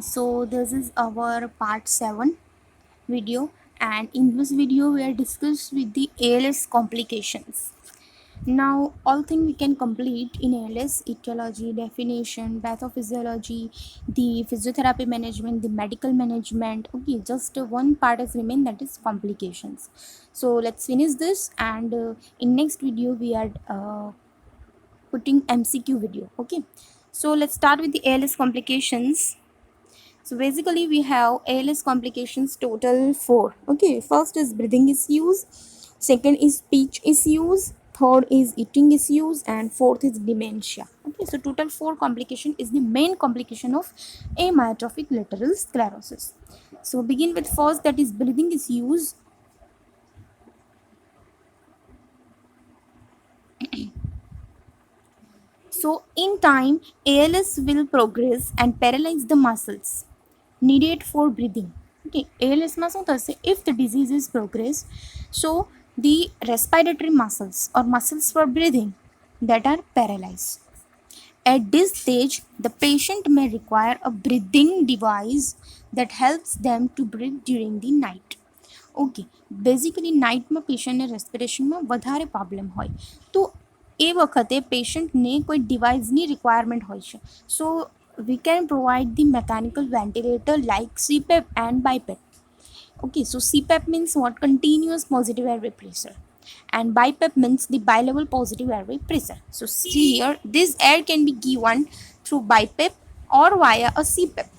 So this is our part 7 video, and in this video we are discussed with the ALS complications. Now all things we can complete in ALS: etiology, definition, pathophysiology, the physiotherapy management, the medical management. Okay, just one part has remained, that is complications. So let's finish this, and in next video we are putting MCQ video. Okay, so let's start with the ALS complications. So basically we have ALS complications total 4. Okay, first is breathing issues, second is speech issues, third is eating issues, and fourth is dementia. Okay, so total 4 complication is the main complication of amyotrophic lateral sclerosis. So begin with first, that is breathing issues. So in time, ALS will progress and paralyze the muscles needed for breathing. Okay, ALS માં શું થશે? If the disease is progress, so the respiratory muscles or muscles for breathing that are paralyzed. At this stage, the patient may require a breathing device that helps them to breathe during the night. Okay, basically નાઇટમાં પેશન્ટને રેસ્પિરેશનમાં વધારે problem હોય, તો એ વખતે પેશન્ટને કોઈ ડિવાઇસની requirement હોય છે. સો we can provide the mechanical ventilator like CPAP and BiPAP. Okay, so CPAP means what? Continuous positive airway pressure, and BiPAP means the bilevel positive airway pressure. So see here, this air can be given through BiPAP or via a CPAP.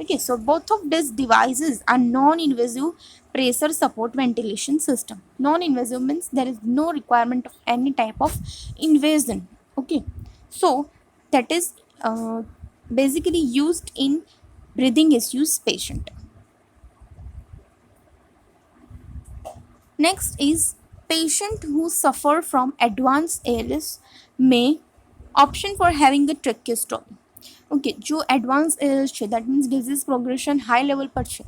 Okay, so both of these devices are non-invasive pressure support ventilation system. Non-invasive means there is no requirement of any type of invasion. Okay, so that is basically used in breathing issues patient. Next is patient who suffer from advanced ALS may option for having a tracheostomy. Okay, જો advance else છે, that means disease progression high level પર છે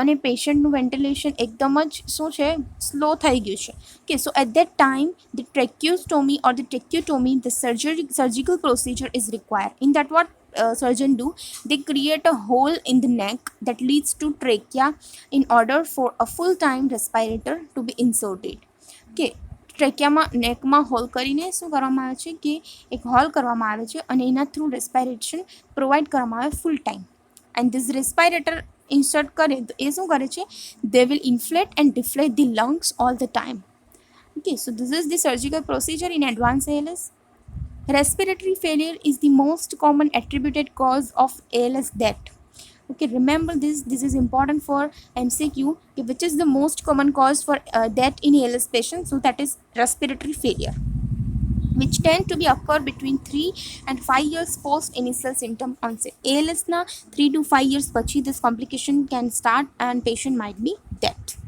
અને પેશન્ટનું ventilation એકદમ જ શું છે, slow થઈ ગયું છે. Okay, so at that time the tracheostomy or the tracheotomy, the surgical procedure is required. In that, what surgeon do? They create a hole in the neck that leads to trachea in order for a full time respirator to be inserted. Okay, ટ્રેકિયામાં નેકમાં hole કરીને શું કરવામાં આવે છે કે એક hall કરવામાં આવે છે અને એના થ્રુ રેસ્પાયરેશન પ્રોવાઈડ કરવામાં આવે full time. And this respirator insert કરે તો એ શું કરે છે? They will inflate and deflate the lungs all the time. Okay, so this is the surgical procedure in advanced ALS. Respiratory failure is the most common attributed cause of ALS death. Okay, remember this is important for MCQ, which is the most common cause for death in ALS patients. So that is respiratory failure, which tend to be occur between 3 and 5 years post initial symptom onset. ALS na 3 to 5 years pachi this complication can start and patient might be dead.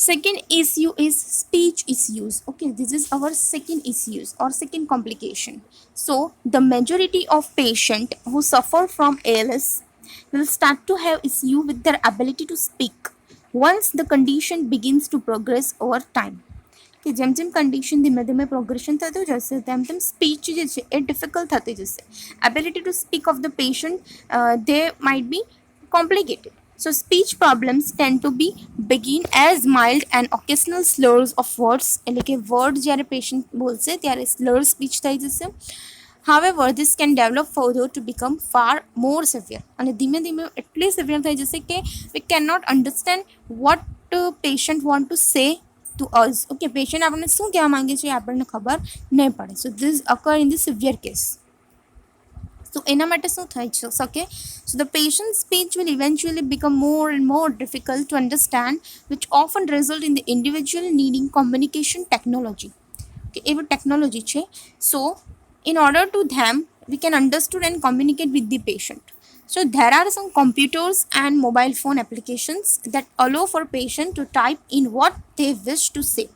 Second issue is speech issues. Okay, this is our second issues or second complication. So the majority of patient who suffer from ALS will start to have issue with their ability to speak once the condition begins to progress over time. કે જેમ જેમ condition ધીમે ધીમે progression થતું જશે તેમ તેમ speech જે છે એ ડિફિકલ્ટ થતી જશે. Ability to speak of the patient they might be complicated. So speech problems tend to be begin as mild and occasional slurs of words, એટલે કે વર્ડ જ્યારે પેશન્ટ બોલશે ત્યારે slur speech થઈ જશે. However, this can develop further to become far more severe. અને ધીમે ધીમે એટલી સિવિયર થઈ જશે કે we cannot understand what patient want to say to us. Okay, patient આપણને શું કહેવા માંગે છે આપણને ખબર નહીં પડે. So this occur in the severe case. So એના માટે શું થઈ શકે? So the patient's speech will eventually become more and more difficult to understand, which often result in the individual needing communication technology. Okay, એવી technology છે. So in order to them, we can understand and communicate with the patient. So there are some computers and mobile phone applications that allow for patient to type in what they wish to say.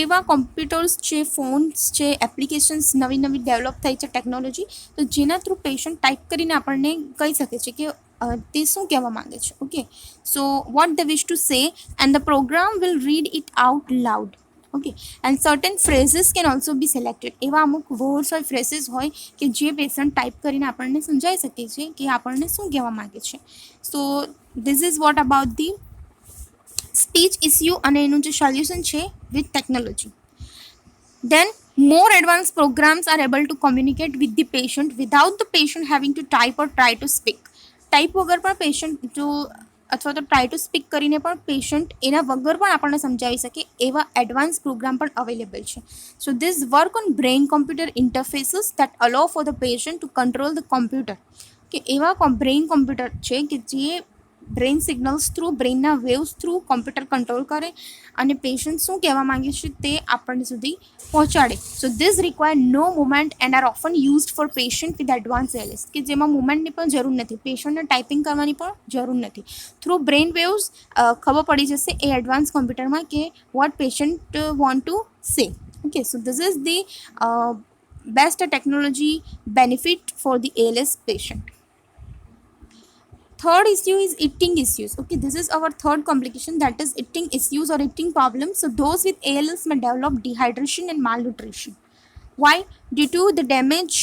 એવા computers છે, phones છે, applications નવી નવી develop થઈ છે technology, તો જેના through patient type કરીને આપણને કહી શકે છે કે તે શું કહેવા માંગે છે. Okay, so what they wish to say and the program will read it out loud. Okay and certain phrases can also be selected. એવા અમુક વર્ડ્સ હોય, ફ્રેઝીસ હોય કે જે પેશન્ટ ટાઈપ કરીને આપણને સમજાવી શકે છે કે આપણને શું કહેવા માગે છે. So this is what about the speech issue અને એનું જે સોલ્યુશન છે with technology. Then more advanced programs are able to communicate with the patient without the patient having to type or try to speak. Type વગર પણ patient જો અથવા તો try to speak કરીને પણ પેશન્ટ એના વગર પણ આપણને સમજાવી શકે એવા એડવાન્સ પ્રોગ્રામ પણ અવેલેબલ છે. So this work on brain computer interfaces that allow for the patient to control the computer. કે એવા બ્રેઇન કોમ્પ્યુટર છે કે જે બ્રેઇન સિગ્નલ્સ થ્રુ, બ્રેઇનના વેવ્સ થ્રુ કોમ્પ્યુટર કંટ્રોલ કરે અને પેશન્ટ શું કહેવા માંગે છે તે આપણને સુધી પહોંચાડે. So this require no movement and are often used for patient with advance LS. કે જેમાં મુવમેન્ટની પણ જરૂર નથી, પેશન્ટને ટાઈપિંગ કરવાની પણ જરૂર નથી. થ્રુ બ્રેઇન વેવ્સ ખબર પડી જશે એ એડવાન્સ કોમ્પ્યુટરમાં કે what patient want to say. Okay, so this is the best technology benefit for the ALS patient. Third issue is eating issues. Okay, this is our third complication, that is eating issues or eating problems. So those with ALS may develop dehydration and malnutrition. Why? Due to the damage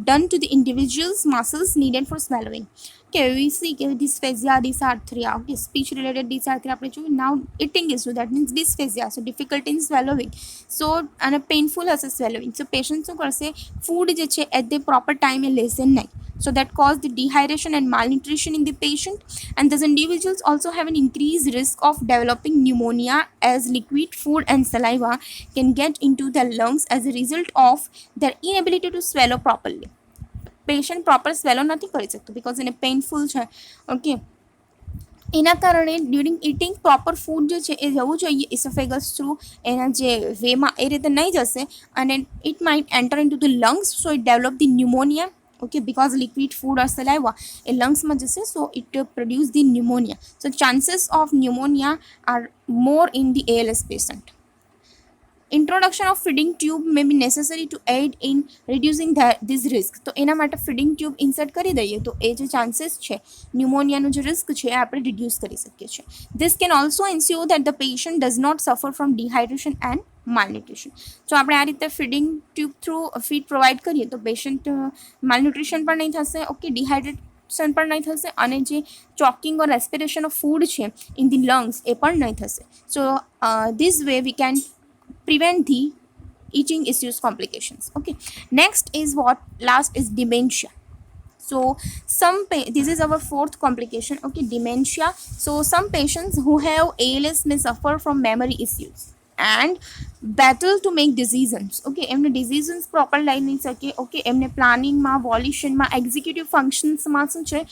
done to the individual's muscles needed for swallowing. Okay, we see dysphagia, dysarthria. Okay, speech related dysarthria. Now eating issue, that means dysphagia, so difficulty in swallowing. So and a painful as a swallowing. So patients who say food at the proper time and listen nahi. So that cause the dehydration and malnutrition in the patient, and these individuals also have an increased risk of developing pneumonia as liquid food and saliva can get into their lungs as a result of their inability to swallow properly. Patient proper swallow નથી કરી શકતું because એને painful છે. Okay, એના કારણે during eating proper food જે છે એ જવું જોઈએ ઇસોફેગસ થ્રુ એના જે વેમાં, એ રીતે નહીં જશે અને it might enter in to the lungs. So it develop the pneumonia. Okay, because liquid food or saliva in lungs ma jase, so it produce the pneumonia. So chances of pneumonia are more in the ALS patient. Introduction of feeding tube may be necessary to aid in reducing this risk. તો એના માટે feeding tube insert કરી દઈએ તો એ જે chances છે ન્યુમોનિયાનું જે risk છે એ આપણે રિડ્યુસ કરી શકીએ છીએ. This can also ensure that the patient does not suffer from dehydration and malnutrition. જો આપણે આ રીતે feeding tube through feed provide કરીએ તો પેશન્ટ માલન્યુટ્રિશન પણ નહીં થશે. ઓકે, ડિહાઇડ્રેશન પણ નહીં થશે અને જે choking or respiration of food છે ઇન ધી લંગ્સ એ પણ નહીં થશે. So this way we can prevent the eating issues complications. Okay, next is what last is dementia. So this is our fourth complication. Okay, dementia. So some patients who have ALS may suffer from memory issues and battle to make decisions. Okay, એમને decisions proper લઈ નહીં શકે. Okay, એમને પ્લાનિંગમાં, વોલ્યુશનમાં, executive ફંક્શન્સમાં શું છે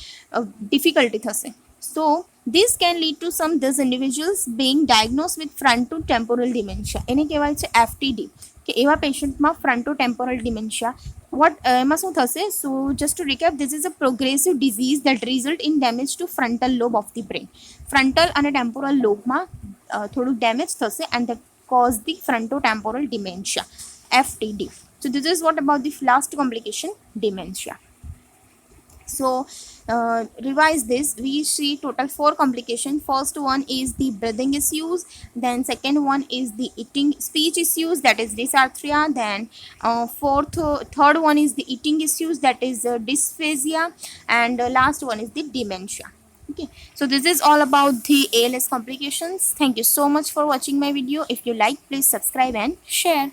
difficulty થશે. So this can lead to some these individuals being diagnosed with frontotemporal dementia. એને કહેવાય છે FTD. કે એવા પેશન્ટમાં frontotemporal dementia. એમાં શું થશે? So just to recap, this is a progressive disease that result in damage to frontal lobe of the brain. Frontal અને temporal lobeમાં થોડું ડેમેજ થશે and that cause the frontotemporal dementia, FTD. So this is what about the last complication, dementia. So revise this. We see total 4 complications. First one is the breathing issues, then second one is the eating speech issues, that is dysarthria, then third one is the eating issues, that is dysphagia, and last one is the dementia. Okay, so this is all about the ALS complications. Thank you so much for watching my video. If you like, please subscribe and share.